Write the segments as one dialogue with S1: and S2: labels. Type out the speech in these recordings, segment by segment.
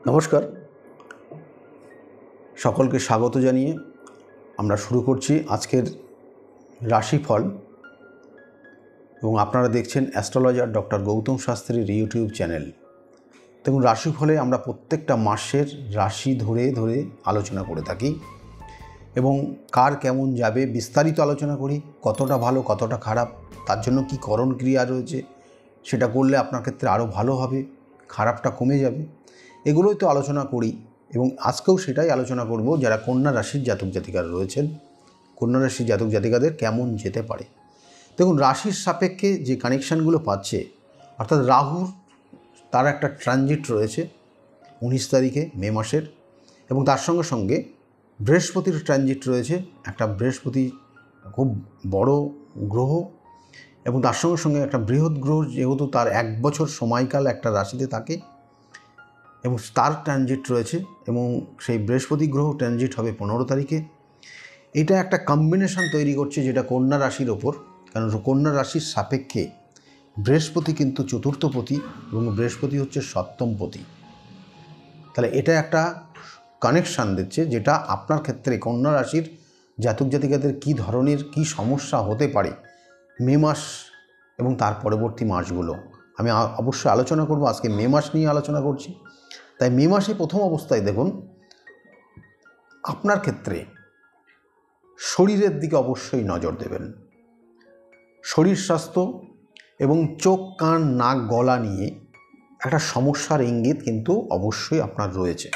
S1: নমস্কার, সকলকে স্বাগত জানিয়ে আমরা শুরু করছি আজকের রাশিফল এবং আপনারা দেখছেন অ্যাস্ট্রোলজার ডক্টর গৌতম শাস্ত্রীর ইউটিউব চ্যানেল। দেখুন, রাশিফলে আমরা প্রত্যেকটা মাসের রাশি ধরে ধরে আলোচনা করে থাকি এবং কার কেমন যাবে বিস্তারিত আলোচনা করি। কতটা ভালো কতটা খারাপ, তার জন্য কি করণ ক্রিয়া রয়েছে, সেটা করলে আপনার ক্ষেত্রে আরও ভালো হবে, খারাপটা কমে যাবে, এগুলোই তো আলোচনা করি। এবং আজকেও সেটাই আলোচনা করব যারা কন্যা রাশির জাতক জাতিকারা রয়েছেন, কন্যা রাশির জাতক জাতিকাদের কেমন যেতে পারে। দেখুন, রাশির সাপেক্ষে যে কানেকশানগুলো পাচ্ছে, অর্থাৎ রাহুর তার একটা ট্রানজিট রয়েছে 19 তারিখে মে মাসের, এবং তার সঙ্গে সঙ্গে বৃহস্পতির ট্রানজিট রয়েছে। একটা বৃহস্পতি খুব বড় গ্রহ এবং তার সঙ্গে সঙ্গে একটা বৃহৎ গ্রহ, যেহেতু তার 1 বছর সময়কাল একটা রাশিতে থাকে এবং তার ট্রানজিট রয়েছে, এবং সেই বৃহস্পতি গ্রহ ট্রানজিট হবে 15 তারিখে। এটা একটা কম্বিনেশন তৈরি করছে যেটা কন্যা রাশির ওপর, কারণ কন্যা রাশির সাপেক্ষে বৃহস্পতি কিন্তু চতুর্থপতি এবং বৃহস্পতি হচ্ছে সপ্তমপতি। তাহলে এটা একটা কানেকশান দিচ্ছে যেটা আপনার ক্ষেত্রে কন্যা রাশির জাতক জাতিকাদের কী ধরনের কী সমস্যা হতে পারে মে মাস এবং তার পরবর্তী মাসগুলো আমি অবশ্যই আলোচনা করব। আজকে মে মাস নিয়ে আলোচনা করছি। তাই মে মাসে প্রথম অবস্থায় দেখুন, আপনার ক্ষেত্রে শরীরের দিকে অবশ্যই নজর দেবেন। শরীর স্বাস্থ্য এবং চোখ কান নাক গলা নিয়ে একটা সমস্যার ইঙ্গিত কিন্তু অবশ্যই আপনার রয়েছে,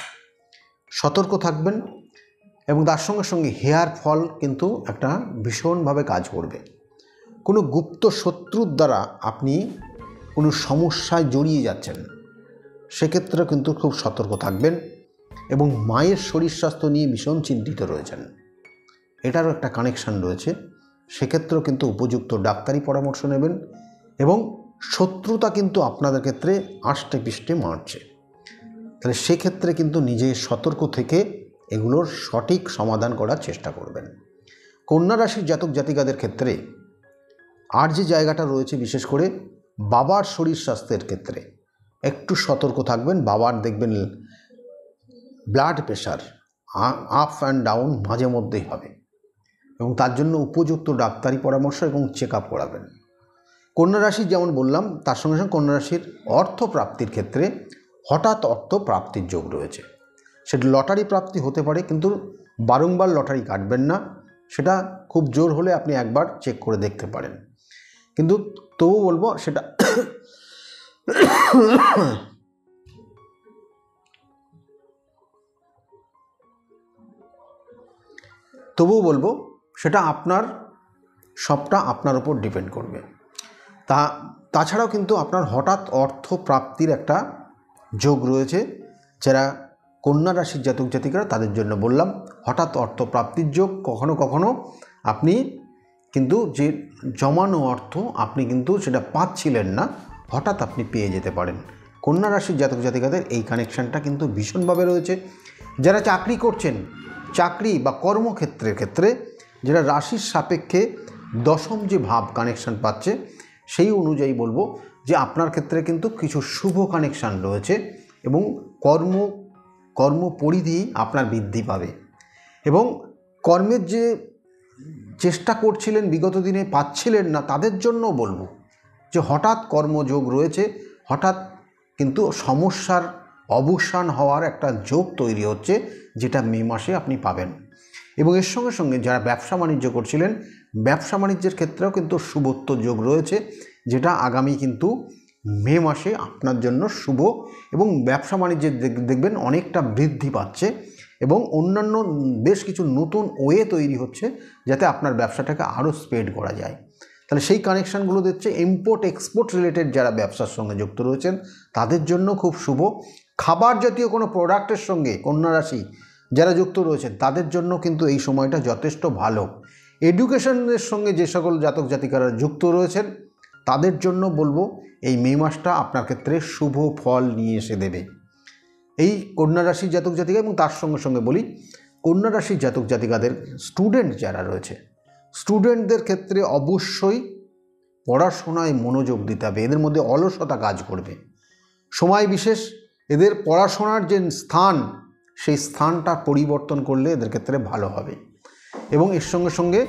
S1: সতর্ক থাকবেন। এবং তার সঙ্গে সঙ্গে হেয়ার ফল কিন্তু একটা ভীষণভাবে কাজ করবে। কোনো গুপ্ত শত্রুর দ্বারা আপনি কোনো সমস্যায় জড়িয়ে যাচ্ছেন, সেক্ষেত্রে কিন্তু খুব সতর্ক থাকবেন। এবং মায়ের শরীর স্বাস্থ্য নিয়ে ভীষণ চিন্তিত রয়েছেন, এটারও একটা কানেকশান রয়েছে। সেক্ষেত্রেও কিন্তু উপযুক্ত ডাক্তারি পরামর্শ নেবেন। এবং শত্রুতা কিন্তু আপনাদের ক্ষেত্রে আষ্টে পিষ্টে মারছে, তাহলে সেক্ষেত্রে কিন্তু নিজে সতর্ক থেকে এগুলোর সঠিক সমাধান করার চেষ্টা করবেন। কন্যা রাশির জাতক জাতিকাদের ক্ষেত্রে আর যে জায়গাটা রয়েছে, বিশেষ করে বাবার শরীর স্বাস্থ্যের ক্ষেত্রে একটু সতর্ক থাকবেন। বাবার দেখবেন blood pressure up and down মাঝে মধ্যেই হবে, এবং তার জন্য উপযুক্ত ডাক্তারি পরামর্শ এবং চেক আপ করাবেন। কন্যা রাশির যেমন বললাম, তার সঙ্গে সঙ্গে কন্যা রাশির অর্থ প্রাপ্তির ক্ষেত্রে হঠাৎ অর্থ প্রাপ্তির যোগ রয়েছে। সেটা লটারি প্রাপ্তি হতে পারে, কিন্তু বারংবার লটারি কাটবেন না। সেটা খুব জোর হলে আপনি একবার চেক করে দেখতে পারেন, কিন্তু তবু বলবো সেটা আপনার সবটা আপনার উপর ডিপেন্ড করবে। তাছাড়াও কিন্তু আপনার হঠাৎ অর্থ প্রাপ্তির একটা যোগ রয়েছে। যারা কন্যা রাশির জাতক জাতিকারা তাদের জন্য বললাম, হঠাৎ অর্থ প্রাপ্তির যোগ। কখনো কখনো আপনি কিন্তু যে জমানো অর্থ আপনি কিন্তু সেটা পাচ্ছিলেন না, হঠাৎ আপনি পেয়ে যেতে পারেন। কন্যা রাশির জাতক জাতিকাদের এই কানেকশানটা কিন্তু ভীষণভাবে রয়েছে। যারা চাকরি করছেন, চাকরি বা কর্মক্ষেত্রের ক্ষেত্রে যারা রাশির সাপেক্ষে দশম যে ভাব কানেকশান পাচ্ছে, সেই অনুযায়ী বলবো যে আপনার ক্ষেত্রে কিন্তু কিছু শুভ কানেকশান রয়েছে এবং কর্ম পরিধি আপনার বৃদ্ধি পাবে। এবং কর্মের যে চেষ্টা করছিলেন বিগত দিনে পাচ্ছিলেন না, তাদের জন্য বলবো যে হঠাৎ কর্মযোগ রয়েছে, হঠাৎ কিন্তু সমস্যার অবসান হওয়ার একটা যোগ তৈরি হচ্ছে, যেটা মে মাসে আপনি পাবেন। এবং এর সঙ্গে সঙ্গে যারা ব্যবসা বাণিজ্য করছিলেন, ব্যবসা বাণিজ্যের ক্ষেত্রেও কিন্তু শুভত্ব যোগ রয়েছে, যেটা আগামী কিন্তু মে মাসে আপনার জন্য শুভ। এবং ব্যবসা বাণিজ্যের দেখবেন অনেকটা বৃদ্ধি পাচ্ছে এবং অন্যান্য বেশ কিছু নতুন ওয়ে তৈরি হচ্ছে যাতে আপনার ব্যবসাটাকে আরও স্প্রেড করা যায়। তাহলে সেই কানেকশানগুলো দিচ্ছে। ইম্পোর্ট এক্সপোর্ট রিলেটেড যারা ব্যবসার সঙ্গে যুক্ত রয়েছেন তাদের জন্য খুব শুভ। খাবার জাতীয় কোনো প্রোডাক্টের সঙ্গে কন্যা রাশি যারা যুক্ত রয়েছেন তাদের জন্য কিন্তু এই সময়টা যথেষ্ট ভালো। এডুকেশনের সঙ্গে যে সকল জাতক জাতিকারা যুক্ত রয়েছেন তাদের জন্য বলবো এই মে মাসটা আপনার ক্ষেত্রে শুভ ফল নিয়ে এসে দেবে এই কন্যা রাশির জাতক জাতিকা। এবং তার সঙ্গে সঙ্গে বলি, কন্যা রাশির জাতক জাতিকাদের স্টুডেন্ট যারা রয়েছে, স্টুডেন্টদের ক্ষেত্রে অবশ্যই পড়াশোনায় মনোযোগ দিতে হবে। এদের মধ্যে অলসতা কাজ করবে, সময় বিশেষ এদের পড়াশোনার যে স্থান, সেই স্থানটা পরিবর্তন করলে এদের ক্ষেত্রে ভালো হবে। এবং এর সঙ্গে সঙ্গে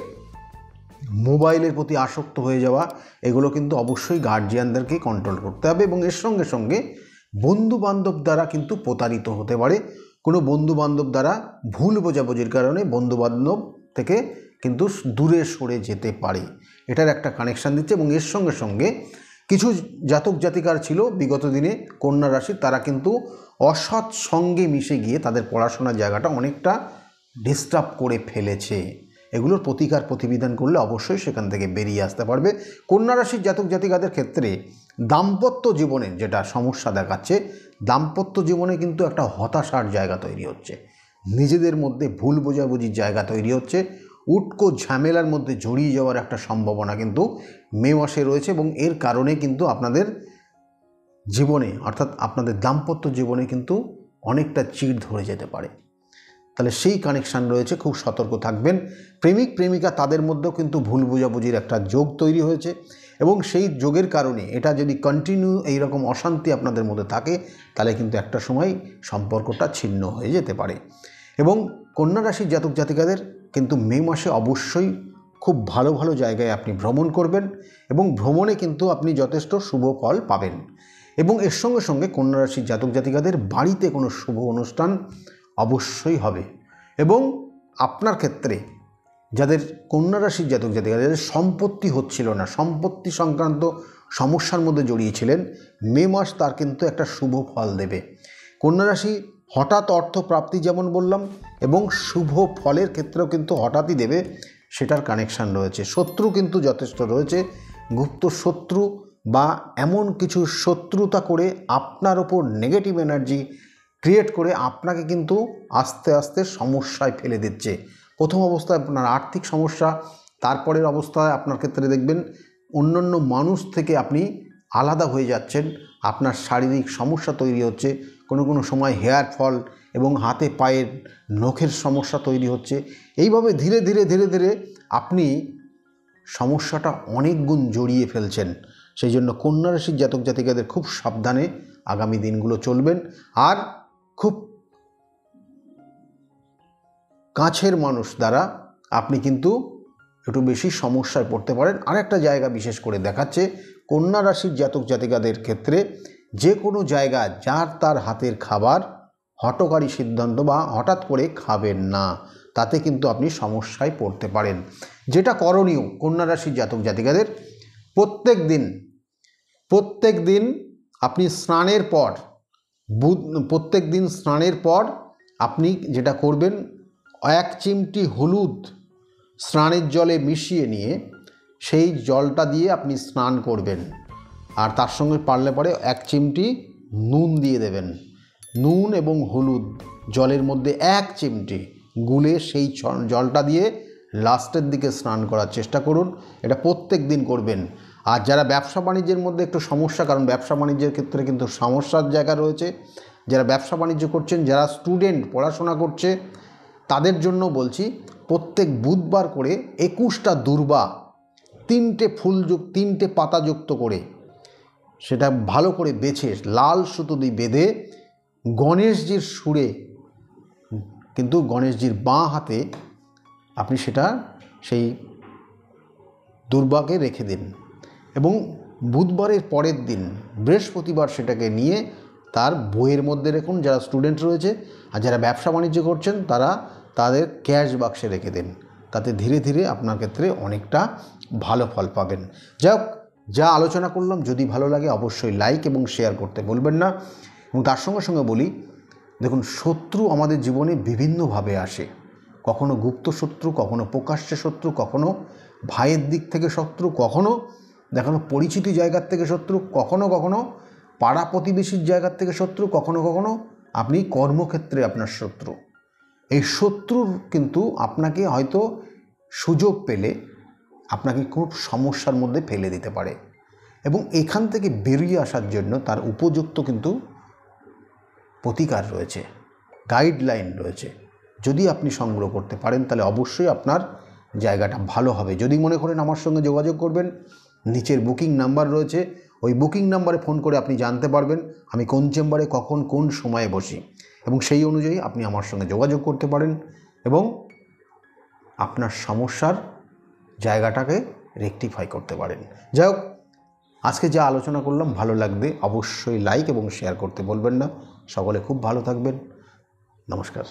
S1: মোবাইলের প্রতি আসক্ত হয়ে যাওয়া, এগুলো কিন্তু অবশ্যই গার্জিয়ানদেরকে কন্ট্রোল করতে হবে। এবং এর সঙ্গে সঙ্গে বন্ধুবান্ধব দ্বারা কিন্তু প্রতারিত হতে পারে। কোনো বন্ধুবান্ধব দ্বারা ভুল বোঝাবুঝির কারণে বন্ধুবান্ধব থেকে কিন্তু দূরে সরে যেতে পারে, এটার একটা কানেকশান দিচ্ছে। এবং এর সঙ্গে সঙ্গে কিছু জাতক জাতিকার ছিল বিগত দিনে কন্যা রাশির, তারা কিন্তু অসৎ সঙ্গে মিশে গিয়ে তাদের পড়াশোনার জায়গাটা অনেকটা ডিস্টার্ব করে ফেলেছে। এগুলোর প্রতিকার প্রতিবিধান করলে অবশ্যই সেখান থেকে বেরিয়ে আসতে পারবে। কন্যা রাশির জাতক জাতিকাদের ক্ষেত্রে দাম্পত্য জীবনে যেটা সমস্যা দেখাচ্ছে, দাম্পত্য জীবনে কিন্তু একটা হতাশার জায়গা তৈরি হচ্ছে, নিজেদের মধ্যে ভুল বোঝাবুঝির জায়গা তৈরি হচ্ছে, উটকো ঝামেলার মধ্যে জড়িয়ে যাওয়ার একটা সম্ভাবনা কিন্তু মে মাসে রয়েছে। এবং এর কারণে কিন্তু আপনাদের জীবনে, অর্থাৎ আপনাদের দাম্পত্য জীবনে কিন্তু অনেকটা চিড় ধরে যেতে পারে। তাহলে সেই কানেকশান রয়েছে, খুব সতর্ক থাকবেন। প্রেমিক প্রেমিকা তাদের মধ্যেও কিন্তু ভুল বোঝাবুঝির একটা যোগ তৈরি হয়েছে, এবং সেই যোগের কারণে এটা যদি কন্টিনিউ এইরকম অশান্তি আপনাদের মধ্যে থাকে, তাহলে কিন্তু একটা সময় সম্পর্কটা ছিন্ন হয়ে যেতে পারে। এবং কন্যা রাশির জাতক জাতিকাদের কিন্তু মে মাসে অবশ্যই খুব ভালো ভালো জায়গায় আপনি ভ্রমণ করবেন, এবং ভ্রমণে কিন্তু আপনি যথেষ্ট শুভ ফল পাবেন। এবং এর সঙ্গে সঙ্গে কন্যা রাশির জাতক জাতিকাদের বাড়িতে কোনো শুভ অনুষ্ঠান অবশ্যই হবে। এবং আপনার ক্ষেত্রে যাদের কন্যা রাশির জাতক জাতিকা, যাদের সম্পত্তি হচ্ছিল না, সম্পত্তি সংক্রান্ত সমস্যার মধ্যে জড়িয়েছিলেন, মে মাস তার কিন্তু একটা শুভ ফল দেবে। কন্যা রাশি হঠাৎ অর্থ প্রাপ্তি যেমন বললাম, এবং শুভ ফলের ক্ষেত্রেও কিন্তু হঠাৎই দেবে, সেটার কানেকশান রয়েছে। শত্রু কিন্তু যথেষ্ট রয়েছে, গুপ্ত শত্রু বা এমন কিছু শত্রুতা করে আপনার ওপর নেগেটিভ এনার্জি ক্রিয়েট করে আপনাকে কিন্তু আস্তে আস্তে সমস্যায় ফেলে দিচ্ছে। প্রথম অবস্থায় আপনার আর্থিক সমস্যা, তারপরের অবস্থায় আপনার ক্ষেত্রে দেখবেন অন্যান্য মানুষ থেকে আপনি আলাদা হয়ে যাচ্ছেন, আপনার শারীরিক সমস্যা তৈরি হচ্ছে, কোনো সময় হেয়ার ফল এবং হাতে পায়ের নখের সমস্যা তৈরি হচ্ছে। এইভাবে ধীরে ধীরে ধীরে ধীরে আপনি সমস্যাটা অনেক গুণ জড়িয়ে ফেলছেন। সেই জন্য কন্যা রাশির জাতক জাতিকাদের খুব সাবধানে আগামী দিনগুলো চলবেন। আর খুব কাছের মানুষ দ্বারা আপনি কিন্তু একটু বেশি সমস্যায় পড়তে পারেন। আরেকটা জায়গা বিশেষ করে দেখাচ্ছে কন্যা রাশির জাতক জাতিকাদের ক্ষেত্রে, যে কোনো জায়গা যার তার হাতের খাবার হঠকারী সিদ্ধান্ত বা হঠাৎ করে খাবেন না, তাতে কিন্তু আপনি সমস্যায় পড়তে পারেন। যেটা করণীয় কন্যা রাশির জাতক জাতিকাদের, প্রত্যেক দিন আপনি স্নানের পর, প্রত্যেক দিন স্নানের পর আপনি যেটা করবেন, 1 চিমটি হলুদ স্নানের জলে মিশিয়ে নিয়ে সেই জলটা দিয়ে আপনি স্নান করবেন। আর তার সঙ্গে পারলে পরে 1 চিমটি নুন দিয়ে দেবেন। নুন এবং হলুদ জলের মধ্যে 1 চিমটি গুলে সেই জলটা দিয়ে লাস্টের দিকে স্নান করার চেষ্টা করুন। এটা প্রত্যেক দিন করবেন। আর যারা ব্যবসা বাণিজ্যের মধ্যে একটু সমস্যা, কারণ ব্যবসা বাণিজ্যের ক্ষেত্রে কিন্তু সমস্যার জায়গা রয়েছে, যারা ব্যবসা বাণিজ্য করছেন, যারা স্টুডেন্ট পড়াশোনা করছে, তাদের জন্য বলছি প্রত্যেক বুধবার করে 21টা দূর্বা 3টে পাতাযুক্ত করে সেটা ভালো করে বেছে লাল সুতো দিয়ে বেঁধে গণেশজির সুরে, কিন্তু গণেশজির বাঁ হাতে আপনি সেটা সেই দুর্বাকে রেখে দিন। এবং বুধবারের পরের দিন বৃহস্পতিবার সেটাকে নিয়ে তার বইয়ের মধ্যে রাখুন, যারা স্টুডেন্ট রয়েছে। আর যারা ব্যবসা বাণিজ্য করছেন তারা তাদের ক্যাশ বাক্সে রেখে দেন। তাতে ধীরে ধীরে আপনার ক্ষেত্রে অনেকটা ভালো ফল পাবেন। যা আলোচনা করলাম যদি ভালো লাগে অবশ্যই লাইক এবং শেয়ার করতে বলবেন না। এবং তার সঙ্গে সঙ্গে বলি, দেখুন, শত্রু আমাদের জীবনে বিভিন্নভাবে আসে। কখনো গুপ্ত শত্রু, কখনো প্রকাশ্যে শত্রু, কখনো ভাইয়ের দিক থেকে শত্রু, কখনো দেখানো পরিচিতি জায়গার থেকে শত্রু, কখনো কখনো পাড়া প্রতিবেশীর জায়গার থেকে শত্রু, কখনো কখনো আপনি কর্মক্ষেত্রে আপনার শত্রু। এই শত্রুর কিন্তু আপনাকে হয়তো সুযোগ পেলে আপনাকে খুব সমস্যার মধ্যে ফেলে দিতে পারে, এবং এখান থেকে বেরিয়ে আসার জন্য তার উপযুক্ত কিন্তু প্রতিকার রয়েছে, গাইডলাইন রয়েছে। যদি আপনি সংগ্রহ করতে পারেন তাহলে অবশ্যই আপনার জায়গাটা ভালো হবে। যদি মনে করেন আমার সঙ্গে যোগাযোগ করবেন, নিচের বুকিং নাম্বার রয়েছে, ওই বুকিং নাম্বারে ফোন করে আপনি জানতে পারবেন আমি কোন চেম্বারে কখন কোন সময়ে বসি, এবং সেই অনুযায়ী আপনি আমার সঙ্গে যোগাযোগ করতে পারেন এবং আপনার সমস্যার জায়গাটাকে রেকটিফাই করতে পারেন। যাই হোক, আজকে যা আলোচনা করলাম ভালো লাগবে অবশ্যই লাইক এবং শেয়ার করতে বলবেন না। সকলে খুব ভালো থাকবেন। নমস্কার।